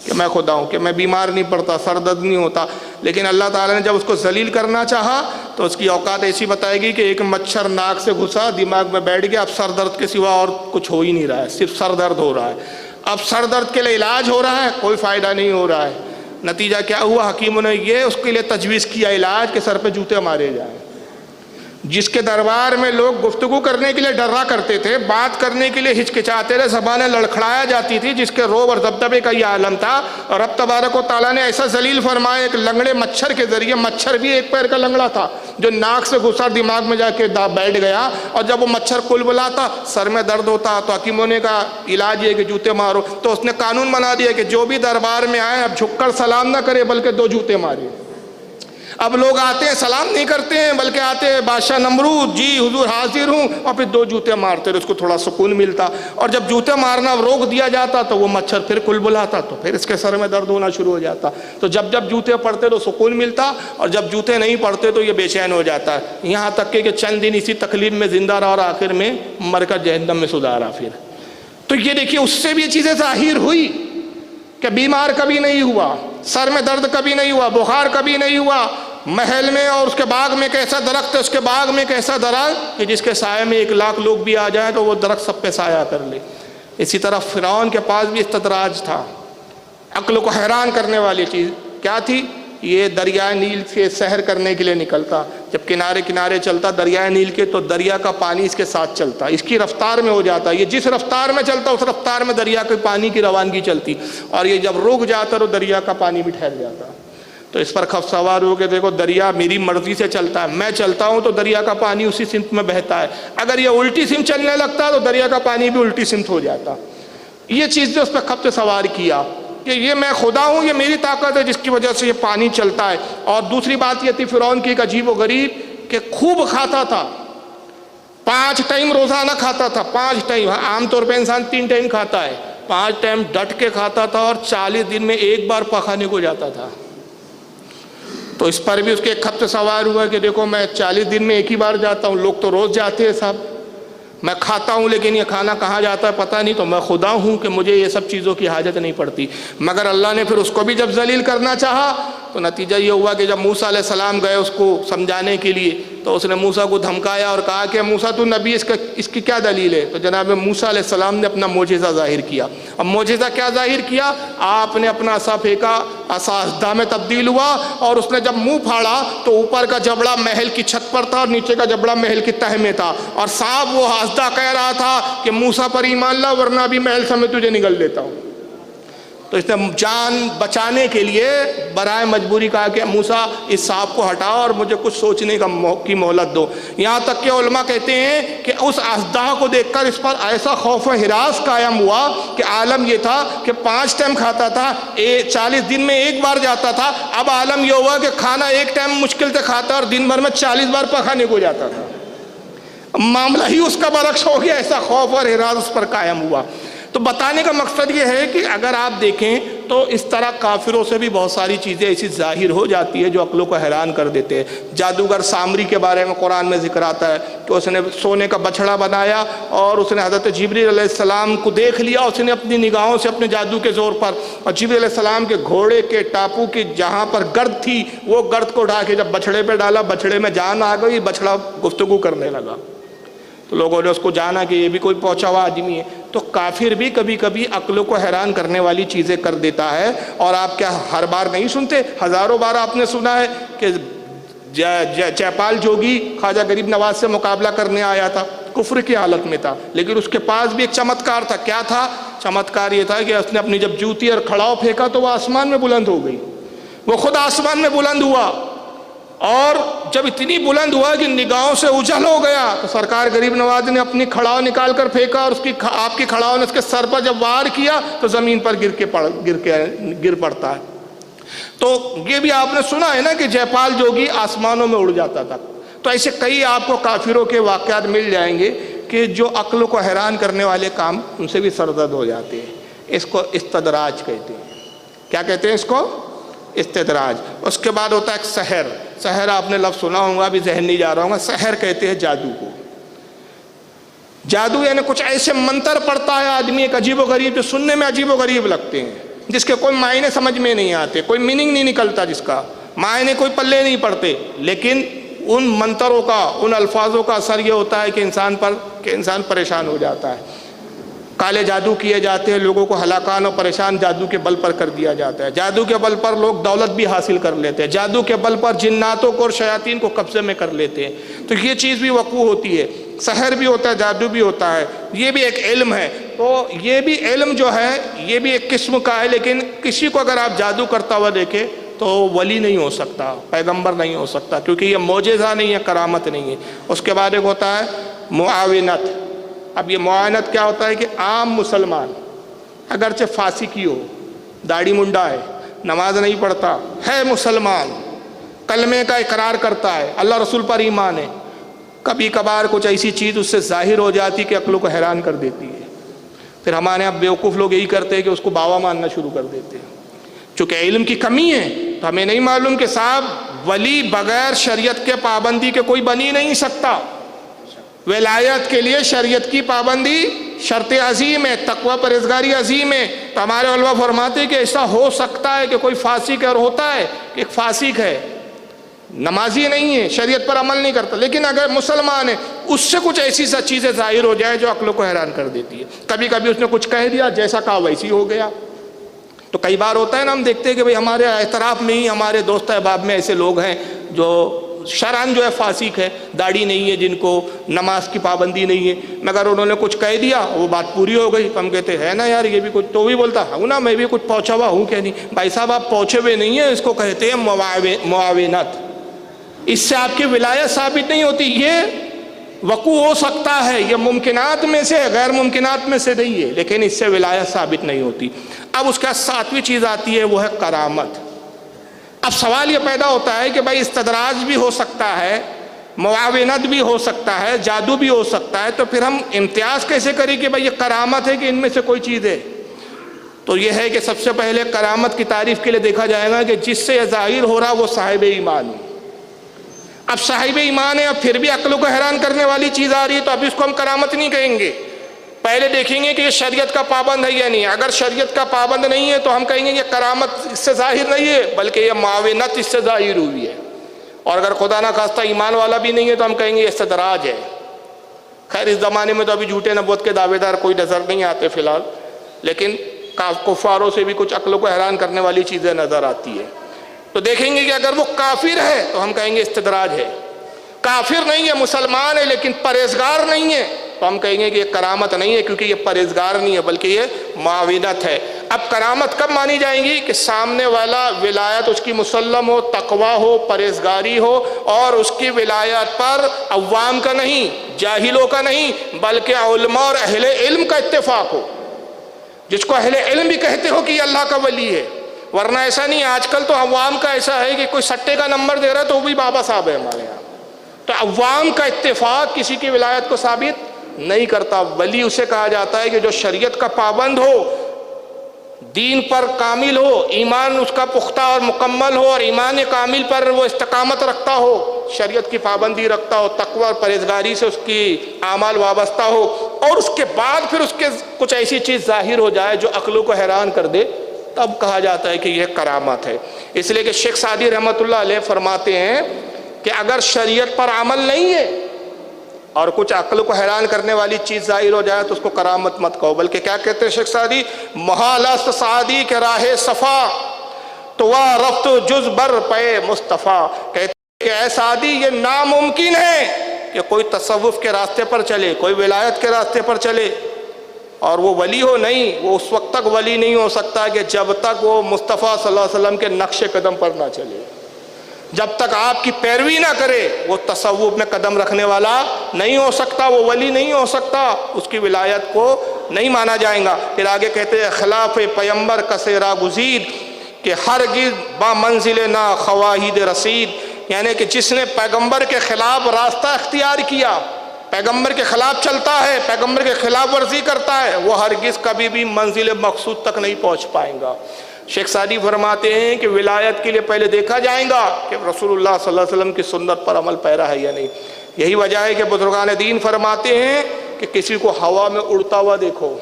کہ میں خدا ہوں، کہ میں بیمار نہیں پڑتا، سر درد نہیں ہوتا۔ لیکن اللہ تعالیٰ نے جب اس کو ذلیل کرنا چاہا تو اس کی اوقات ایسی بتائے گی کہ ایک مچھر ناک سے گھسا، دماغ میں بیٹھ گیا، اب سر درد کے سوا اور کچھ ہو ہی نہیں رہا ہے، صرف سر درد ہو رہا ہے۔ اب سر درد کے لیے علاج ہو رہا ہے، کوئی فائدہ نہیں ہو رہا ہے۔ نتیجہ کیا ہوا؟ حکیموں نے یہ اس کے لیے تجویز کیا علاج کہ سر پہ جوتے مارے جائیں۔ جس کے دربار میں لوگ گفتگو کرنے کے لیے ڈرا کرتے تھے، بات کرنے کے لیے ہچکچاتے تھے، زبانیں لڑکھڑایا جاتی تھی، جس کے روب اور دبدبے کا یہ عالم تھا، اور رب تبارک و تعالیٰ نے ایسا ذلیل فرمایا ایک لنگڑے مچھر کے ذریعے، مچھر بھی ایک پیر کا لنگڑا تھا جو ناک سے گھسا دماغ میں جا کے بیٹھ گیا، اور جب وہ مچھر کل بلاتا سر میں درد ہوتا، تو حکیموں نے کہا علاج یہ کہ جوتے مارو۔ تو اس نے قانون بنا دیا کہ جو بھی دربار میں آئے اب جھک کر سلام نہ کرے بلکہ 2 جوتے مارے۔ اب لوگ آتے ہیں سلام نہیں کرتے ہیں بلکہ آتے ہیں بادشاہ نمرود جی حضور حاضر ہوں، اور پھر 2 جوتے مارتے، اس کو تھوڑا سکون ملتا۔ اور جب جوتے مارنا روک دیا جاتا تو وہ مچھر پھر کل بلاتا، تو پھر اس کے سر میں درد ہونا شروع ہو جاتا۔ تو جب جوتے پڑتے تو سکون ملتا، اور جب جوتے نہیں پڑتے تو یہ بے چین ہو جاتا ہے، یہاں تک کہ چند دن اسی تکلیف میں زندہ رہا اور آخر میں مر کر جہنم میں سدھارا پھر۔ تو یہ دیکھیے اس سے بھی یہ چیزیں ظاہر ہوئی کہ بیمار کبھی نہیں ہوا، سر میں درد کبھی نہیں ہوا، بخار کبھی نہیں ہوا۔ محل میں اور اس کے باغ میں کیسا درخت ہے، اس کے باغ میں کیسا درخت کہ جس کے سائے میں 1,00,000 لوگ بھی آ جائیں تو وہ درخت سب پہ سایہ کر لے۔ اسی طرح فرعون کے پاس بھی استدراج تھا۔ عقل کو حیران کرنے والی چیز کیا تھی؟ یہ دریائے نیل سے سحر کرنے کے لیے نکلتا، جب کنارے کنارے چلتا دریائے نیل کے تو دریا کا پانی اس کے ساتھ چلتا، اس کی رفتار میں ہو جاتا، یہ جس رفتار میں چلتا اس رفتار میں دریا کے پانی کی روانگی چلتی، اور یہ جب رک جاتا تو دریا کا پانی بھی ٹھہر جاتا۔ تو اس پر خف سوار ہو کے دیکھو دریا میری مرضی سے چلتا ہے، میں چلتا ہوں تو دریا کا پانی اسی سمت میں بہتا ہے، اگر یہ الٹی سمت چلنے لگتا ہے تو دریا کا پانی بھی الٹی سمت ہو جاتا۔ یہ چیز جو اس پہ خف سوار کیا کہ یہ میں خدا ہوں، یہ میری طاقت ہے جس کی وجہ سے یہ پانی چلتا ہے۔ اور دوسری بات یہ تھی فرعون کی ایک عجیب و غریب کہ خوب کھاتا تھا، 5 ٹائم روزانہ کھاتا تھا، 5 ٹائم، عام طور پہ انسان 3 ٹائم کھاتا ہے، 5 ٹائم ڈٹ کے کھاتا تھا، اور 40 دن میں ایک بار پخانے کو جاتا تھا۔ تو اس پر بھی اس کے ایک خط سوار ہوا کہ دیکھو میں 40 دن میں ایک ہی بار جاتا ہوں، لوگ تو روز جاتے ہیں صاحب، میں کھاتا ہوں لیکن یہ کھانا کہاں جاتا ہے پتہ نہیں، تو میں خدا ہوں کہ مجھے یہ سب چیزوں کی حاجت نہیں پڑتی۔ مگر اللہ نے پھر اس کو بھی جب ذلیل کرنا چاہا تو نتیجہ یہ ہوا کہ جب موسیٰ علیہ السلام گئے اس کو سمجھانے کے لیے تو اس نے موسیٰ کو دھمکایا اور کہا کہ موسیٰ تو نبی، اس کی کیا دلیل ہے؟ تو جناب موسیٰ علیہ السلام نے اپنا معجزہ ظاہر کیا۔ اب معجزہ کیا ظاہر کیا؟ آپ نے اپنا عصا پھینکا، عصا اژدہا میں تبدیل ہوا، اور اس نے جب منہ پھاڑا تو اوپر کا جبڑا محل کی چھت پر تھا اور نیچے کا جبڑا محل کی تہہ میں تھا، اور صاحب وہ اژدہا کہہ رہا تھا کہ موسیٰ پر ایمان لا ورنہ بھی محل سمیت تجھے نگل دیتا ہوں۔ تو اس نے جان بچانے کے لیے برائے مجبوری کہا کہ موسیٰ اس سانپ کو ہٹاؤ اور مجھے کچھ سوچنے کی مہلت دو۔ یہاں تک کہ علماء کہتے ہیں کہ اس اژدہا کو دیکھ کر اس پر ایسا خوف و ہراس قائم ہوا کہ عالم یہ تھا کہ 5 ٹائم کھاتا تھا، 40 دن میں ایک بار جاتا تھا، اب عالم یہ ہوا کہ کھانا ایک ٹائم مشکل سے کھاتا اور دن بھر میں 40 بار پکانے کو جاتا تھا۔ معاملہ ہی اس کا برعکس ہو گیا، ایسا خوف اور ہراس اس پر قائم ہوا۔ تو بتانے کا مقصد یہ ہے کہ اگر آپ دیکھیں تو اس طرح کافروں سے بھی بہت ساری چیزیں ایسی ظاہر ہو جاتی ہے جو عقلوں کو حیران کر دیتے ہیں۔ جادوگر سامری کے بارے میں قرآن میں ذکر آتا ہے کہ اس نے سونے کا بچھڑا بنایا اور اس نے حضرت جبریل علیہ السلام کو دیکھ لیا، اس نے اپنی نگاہوں سے اپنے جادو کے زور پر، اور جبریل علیہ السلام کے گھوڑے کے ٹاپو کی جہاں پر گرد تھی وہ گرد کو اٹھا کے جب بچھڑے پہ ڈالا، بچھڑے میں جان آ گئی، بچھڑا گفتگو کرنے لگا۔ تو لوگوں نے اس کو جانا کہ یہ بھی کوئی پہنچا ہوا آدمی ہے۔ تو کافر بھی کبھی کبھی عقلوں کو حیران کرنے والی چیزیں کر دیتا ہے، اور آپ کیا ہر بار نہیں سنتے؟ ہزاروں بار آپ نے سنا ہے کہ جے پال جوگی خواجہ غریب نواز سے مقابلہ کرنے آیا تھا، کفر کی حالت میں تھا، لیکن اس کے پاس بھی ایک چمتکار تھا۔ کیا تھا چمتکار؟ یہ تھا کہ اس نے اپنی جب جوتی اور کھڑاؤ پھینکا تو وہ آسمان میں بلند ہو گئی، وہ خود آسمان میں بلند ہوا، اور جب اتنی بلند ہوا کہ نگاہوں سے اجل ہو گیا تو سرکار غریب نواز نے اپنی کھڑاؤ نکال کر پھینکا، اور آپ کی کھڑاؤ نے اس کے سر پر جب وار کیا تو زمین پر گر پڑتا ہے۔ تو یہ بھی آپ نے سنا ہے نا کہ جے پال جوگی آسمانوں میں اڑ جاتا تھا۔ تو ایسے کئی آپ کو کافروں کے واقعات مل جائیں گے کہ جو عقل کو حیران کرنے والے کام ان سے بھی سرزد ہو جاتے ہیں۔ اس کو استدراج کہتے ہیں۔ کیا کہتے ہیں اس کو؟ استدراج۔ اس کے بعد ہوتا ہے ایک سحر۔ سحر آپ نے لفظ سنا ہوگا، ابھی ذہن نہیں جا رہا ہوگا۔ سحر کہتے ہیں جادو کو۔ جادو یعنی کچھ ایسے منتر پڑتا ہے آدمی ایک عجیب و غریب، جو سننے میں عجیب و غریب لگتے ہیں، جس کے کوئی معنی سمجھ میں نہیں آتے، کوئی میننگ نہیں نکلتا، جس کا معنی کوئی پلے نہیں پڑتے، لیکن ان منتروں کا، ان الفاظوں کا اثر یہ ہوتا ہے کہ انسان پریشان ہو جاتا ہے۔ کالے جادو کیے جاتے ہیں، لوگوں کو ہلاکان اور پریشان جادو کے بل پر کر دیا جاتا ہے۔ جادو کے بل پر لوگ دولت بھی حاصل کر لیتے ہیں، جادو کے بل پر جناتوں کو اور شیاطین کو قبضے میں کر لیتے ہیں۔ تو یہ چیز بھی وقوع ہوتی ہے، سحر بھی ہوتا ہے، جادو بھی ہوتا ہے۔ یہ بھی ایک علم ہے۔ تو یہ بھی علم جو ہے یہ بھی ایک قسم کا ہے، لیکن کسی کو اگر آپ جادو کرتا ہوا دیکھیں تو ولی نہیں ہو سکتا، پیغمبر نہیں ہو سکتا، کیونکہ یہ معجزہ نہیں ہے، کرامت نہیں ہے۔ اس کے بعد ایک ہوتا ہے معاونت۔ اب یہ معاونت کیا ہوتا ہے کہ عام مسلمان اگرچہ فاسقی ہو، داڑھی منڈا ہے، نماز نہیں پڑھتا ہے، مسلمان کلمے کا اقرار کرتا ہے، اللہ رسول پر ایمان ہے، کبھی کبھار کچھ ایسی چیز اس سے ظاہر ہو جاتی کہ عقلوں کو حیران کر دیتی ہے، پھر ہمارے یہاں بیوقوف لوگ یہی کرتے ہیں کہ اس کو باوا ماننا شروع کر دیتے ہیں۔ چونکہ علم کی کمی ہے تو ہمیں نہیں معلوم کہ صاحب ولی بغیر شریعت کے پابندی کے کوئی بن ہی نہیں سکتا۔ ولایت کے لیے شریعت کی پابندی شرط عظیم ہے، تقوی پرہیزگاری عظیم ہے۔ تو ہمارے علماء فرماتے ہیں کہ ایسا ہو سکتا ہے کہ کوئی فاسق ہے، اور ہوتا ہے کہ ایک فاسق ہے، نمازی نہیں ہے، شریعت پر عمل نہیں کرتا، لیکن اگر مسلمان ہے اس سے کچھ ایسی سا چیزیں ظاہر ہو جائے جو عقلوں کو حیران کر دیتی ہے۔ کبھی کبھی اس نے کچھ کہہ دیا، جیسا کہا ویسی ہو گیا۔ تو کئی بار ہوتا ہے نا، ہم دیکھتے ہیں کہ بھئی ہمارے اعتراف میں ہی ہمارے دوست احباب میں ایسے لوگ ہیں جو شرعاً جو ہے فاسق ہے، داڑھی نہیں ہے، جن کو نماز کی پابندی نہیں ہے، مگر انہوں نے کچھ کہہ دیا، وہ بات پوری ہو گئی، تو ہم کہتے ہیں نا یار یہ بھی کچھ، تو بھی بولتا ہوں نا میں بھی کچھ پہنچا ہوا ہوں کہ نہیں۔ بھائی صاحب آپ پہنچے ہوئے نہیں ہیں، اس کو کہتے ہیں معاونت۔ اس سے آپ کی ولایت ثابت نہیں ہوتی، یہ وقوع ہو سکتا ہے، یہ ممکنات میں سے، غیر ممکنات میں سے نہیں ہے، لیکن اس سے ولایت ثابت نہیں ہوتی۔ اب اس کا ساتویں چیز آتی ہے، وہ ہے کرامت۔ اب سوال یہ پیدا ہوتا ہے کہ بھائی استدراج بھی ہو سکتا ہے، معاونت بھی ہو سکتا ہے، جادو بھی ہو سکتا ہے، تو پھر ہم امتیاز کیسے کریں کہ بھائی یہ کرامت ہے کہ ان میں سے کوئی چیز ہے؟ تو یہ ہے کہ سب سے پہلے کرامت کی تعریف کے لیے دیکھا جائے گا کہ جس سے یہ ظاہر ہو رہا وہ صاحب ایمان ہے۔ اب صاحب ایمان ہے، اب پھر بھی عقلوں کو حیران کرنے والی چیز آ رہی ہے، تو اب اس کو ہم کرامت نہیں کہیں گے، پہلے دیکھیں گے کہ یہ شریعت کا پابند ہے یا نہیں۔ اگر شریعت کا پابند نہیں ہے تو ہم کہیں گے یہ کرامت اس سے ظاہر نہیں ہے، بلکہ یہ معاونت اس سے ظاہر ہوئی ہے۔ اور اگر خدا نہ خواستہ ایمان والا بھی نہیں ہے تو ہم کہیں گے یہ استدراج ہے۔ خیر اس زمانے میں تو ابھی جھوٹے نبوت کے دعوے دار کوئی نظر نہیں آتے فی الحال، لیکن کفاروں سے بھی کچھ عقلوں کو حیران کرنے والی چیزیں نظر آتی ہے۔ تو دیکھیں گے کہ اگر وہ کافر ہے تو ہم کہیں گے استدراج ہے، کافر نہیں ہے، مسلمان ہے لیکن پرہیزگار نہیں ہے، تو ہم کہیں گے کہ یہ کرامت نہیں ہے، کیونکہ یہ پرہیزگار نہیں ہے بلکہ یہ معاونت ہے۔ اب کرامت کب مانی جائیں گی؟ کہ سامنے والا ولایت اس کی مسلم ہو، تقوی ہو، پرہیزگاری ہو، اور اس کی ولایت پر عوام کا نہیں، جاہلوں کا نہیں، بلکہ علماء اور اہل علم کا اتفاق ہو، جس کو اہل علم بھی کہتے ہو کہ یہ اللہ کا ولی ہے۔ ورنہ ایسا نہیں، آج کل تو عوام کا ایسا ہے کہ کوئی سٹے کا نمبر دے رہا ہے تو وہ بھی بابا صاحب ہے ہمارے یہاں۔ تو عوام کا اتفاق کسی کی ولایت کو ثابت نہیں کرتا۔ ولی اسے کہا جاتا ہے کہ جو شریعت کا پابند ہو، دین پر کامل ہو، ایمان اس کا پختہ اور مکمل ہو، اور ایمان کامل پر وہ استقامت رکھتا ہو، شریعت کی پابندی رکھتا ہو، تقوی اور پرہیزگاری سے اس کی اعمال وابستہ ہو، اور اس کے بعد پھر اس کے کچھ ایسی چیز ظاہر ہو جائے جو عقلوں کو حیران کر دے، تب کہا جاتا ہے کہ یہ کرامت ہے۔ اس لیے کہ شیخ سعدی رحمۃ اللہ علیہ فرماتے ہیں کہ اگر شریعت پر عمل نہیں ہے اور کچھ عقل کو حیران کرنے والی چیز ظاہر ہو جائے تو اس کو کرامت مت کہو، بلکہ کیا کہتے ہیں شیخ سعدی؟ محال است سعدی کے راہ صفا تو وہ رفت جز بر پے مصطفیٰ، کہتے ہیں کہ اے سعدی یہ ناممکن ہے کہ کوئی تصوف کے راستے پر چلے، کوئی ولایت کے راستے پر چلے اور وہ ولی ہو، نہیں، وہ اس وقت تک ولی نہیں ہو سکتا کہ جب تک وہ مصطفیٰ صلی اللہ علیہ وسلم کے نقش قدم پر نہ چلے، جب تک آپ کی پیروی نہ کرے وہ تصوف میں قدم رکھنے والا نہیں ہو سکتا، وہ ولی نہیں ہو سکتا، اس کی ولایت کو نہیں مانا جائے گا۔ پھر آگے کہتے ہیں خلاف پیمبر کسیرا گزید کہ ہرگز با منزل نہ خواہید رسید، یعنی کہ جس نے پیغمبر کے خلاف راستہ اختیار کیا، پیغمبر کے خلاف چلتا ہے، پیغمبر کے خلاف ورزی کرتا ہے، وہ ہرگز کبھی بھی منزل مقصود تک نہیں پہنچ پائیں گا۔ شیخ سعدی فرماتے ہیں کہ ولایت کے لیے پہلے دیکھا جائے گا کہ رسول اللہ صلی اللہ علیہ وسلم کی سنت پر عمل پیرا ہے یا نہیں۔ یہی وجہ ہے کہ بزرگان دین فرماتے ہیں کہ کسی کو ہوا میں اڑتا ہوا دیکھو،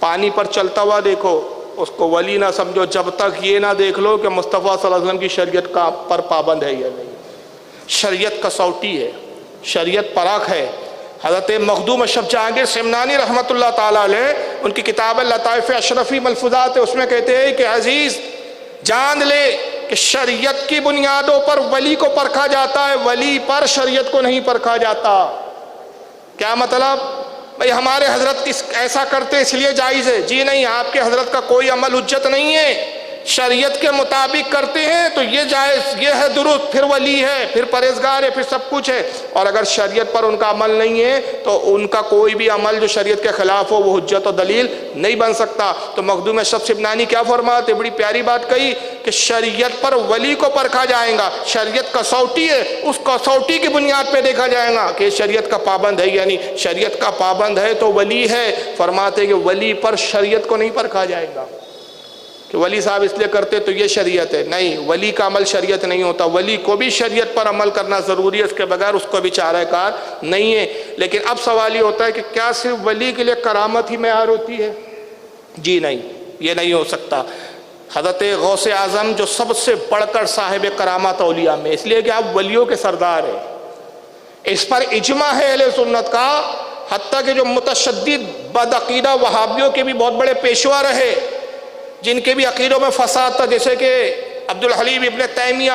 پانی پر چلتا ہوا دیکھو، اس کو ولی نہ سمجھو جب تک یہ نہ دیکھ لو کہ مصطفیٰ صلی اللہ علیہ وسلم کی شریعت پر پابند ہے یا نہیں۔ شریعت کسوٹی ہے، شریعت پراکھ ہے۔ حضرت مخدوم اشرف جہانگیر سمنانی رحمۃ اللہ تعالیٰ علیہ، ان کی کتاب لطائف اشرفی ملفوظات ہے، اس میں کہتے ہیں کہ عزیز جان لے کہ شریعت کی بنیادوں پر ولی کو پرکھا جاتا ہے، ولی پر شریعت کو نہیں پرکھا جاتا۔ کیا مطلب؟ بھئی ہمارے حضرت ایسا کرتے اس لیے جائز ہے؟ جی نہیں، آپ کے حضرت کا کوئی عمل حجت نہیں ہے، شریعت کے مطابق کرتے ہیں تو یہ جائز، یہ ہے درست، پھر ولی ہے، پھر پرہیزگار ہے، پھر سب کچھ ہے۔ اور اگر شریعت پر ان کا عمل نہیں ہے تو ان کا کوئی بھی عمل جو شریعت کے خلاف ہو وہ حجت و دلیل نہیں بن سکتا۔ تو مخدوم اشرف سمنانی کیا فرماتے؟ بڑی پیاری بات کہی کہ شریعت پر ولی کو پرکھا جائے گا، شریعت کسوٹی ہے، اس کسوٹی کی بنیاد پہ دیکھا جائے گا کہ شریعت کا پابند ہے یعنی شریعت کا پابند ہے تو ولی ہے۔ فرماتے کہ ولی پر شریعت کو نہیں پرکھا جائے گا کہ ولی صاحب اس لیے کرتے تو یہ شریعت ہے، نہیں، ولی کا عمل شریعت نہیں ہوتا، ولی کو بھی شریعت پر عمل کرنا ضروری ہے، اس کے بغیر اس کو بھی چارہ کار نہیں ہے۔ لیکن اب سوال یہ ہوتا ہے کہ کیا صرف ولی کے لیے کرامت ہی معیار ہوتی ہے؟ جی نہیں، یہ نہیں ہو سکتا۔ حضرت غوث اعظم جو سب سے بڑھ کر صاحب کرامات اولیاء میں، اس لیے کہ آپ ولیوں کے سردار ہیں، اس پر اجماع ہے اہل سنت کا، حتیٰ کہ جو متشدد بدعقیدہ وہابیوں کے بھی بہت بڑے پیشوا رہے، جن کے بھی عقیدوں میں فساد تھا، جیسے کہ عبدالحلیم ابن تیمیہ،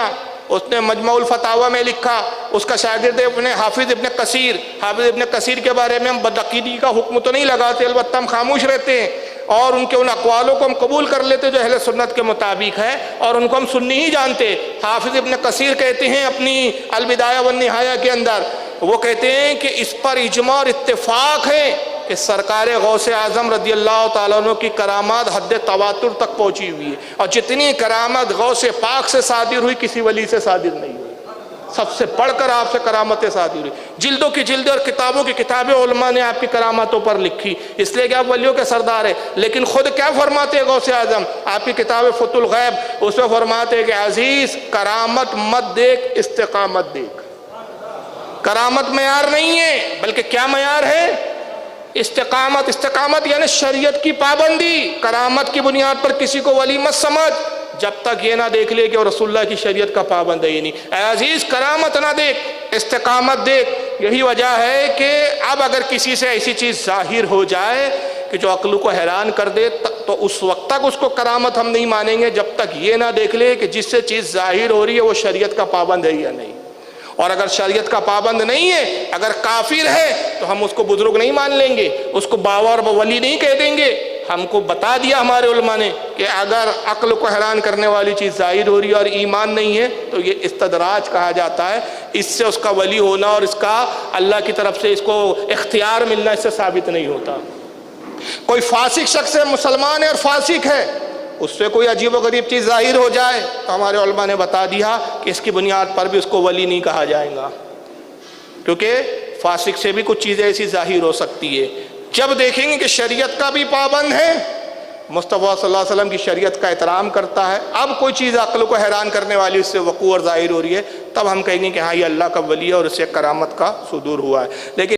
اس نے مجموع الفتاوی میں لکھا، اس کا شاگرد ابن حافظ ابن کثیر، حافظ ابن کثیر کے بارے میں ہم بدعقیدگی کا حکم تو نہیں لگاتے، البتہ ہم خاموش رہتے ہیں اور ان کے ان اقوالوں کو ہم قبول کر لیتے جو اہل سنت کے مطابق ہے اور ان کو ہم سنی ہی جانتے۔ حافظ ابن کثیر کہتے ہیں اپنی البدایہ والنہایہ کے اندر، وہ کہتے ہیں کہ اس پر اجماع اور اتفاق ہے کہ سرکار غوث اعظم رضی اللہ تعالیٰ عنہ کی کرامات حد تواتر تک پہنچی ہوئی ہے، اور جتنی کرامت غوث پاک سے صادر ہوئی کسی ولی سے صادر نہیں ہوئی، سب سے بڑھ کر آپ سے کرامتیں صادر ہوئی، جلدوں کی جلد اور کتابوں کی کتابیں علماء نے آپ کی کرامتوں پر لکھی، اس لیے کہ آپ ولیوں کے سردار ہیں۔ لیکن خود کیا فرماتے ہیں غوث اعظم؟ آپ کی کتاب فتح الغیب، اس میں فرماتے ہیں کہ عزیز کرامت مت دیکھ، استقامت دیکھ۔ کرامت معیار نہیں ہے، بلکہ کیا معیار ہے؟ استقامت۔ استقامت یعنی شریعت کی پابندی۔ کرامت کی بنیاد پر کسی کو ولی مت سمجھ جب تک یہ نہ دیکھ لے کہ وہ رسول اللہ کی شریعت کا پابند ہے، یعنی اے عزیز کرامت نہ دیکھ، استقامت دیکھ۔ یہی وجہ ہے کہ اب اگر کسی سے ایسی چیز ظاہر ہو جائے کہ جو عقل کو حیران کر دے تو اس وقت تک اس کو کرامت ہم نہیں مانیں گے جب تک یہ نہ دیکھ لے کہ جس سے چیز ظاہر ہو رہی ہے وہ شریعت کا پابند ہے یا نہیں۔ اور اگر شریعت کا پابند نہیں ہے، اگر کافر ہے تو ہم اس کو بزرگ نہیں مان لیں گے، اس کو باور ولی نہیں کہہ دیں گے۔ ہم کو بتا دیا ہمارے علماء نے کہ اگر عقل کو حیران کرنے والی چیز ظاہر ہو رہی ہے اور ایمان نہیں ہے تو یہ استدراج کہا جاتا ہے، اس سے اس کا ولی ہونا اور اس کا اللہ کی طرف سے اس کو اختیار ملنا اس سے ثابت نہیں ہوتا۔ کوئی فاسق شخص ہے، مسلمان ہے اور فاسق ہے، اس سے کوئی عجیب و غریب چیز ظاہر ہو جائے تو ہمارے علماء نے بتا دیا کہ اس کی بنیاد پر بھی اس کو ولی نہیں کہا جائے گا، کیونکہ فاسق سے بھی کچھ چیزیں ایسی ظاہر ہو سکتی ہے۔ جب دیکھیں گے کہ شریعت کا بھی پابند ہے، مصطفیٰ صلی اللہ علیہ وسلم کی شریعت کا احترام کرتا ہے، اب کوئی چیز عقل کو حیران کرنے والی اس سے وقوع اور ظاہر ہو رہی ہے، تب ہم کہیں گے کہ ہاں یہ اللہ کا ولی ہے اور اس سے کرامت کا صدور ہوا ہے۔ لیکن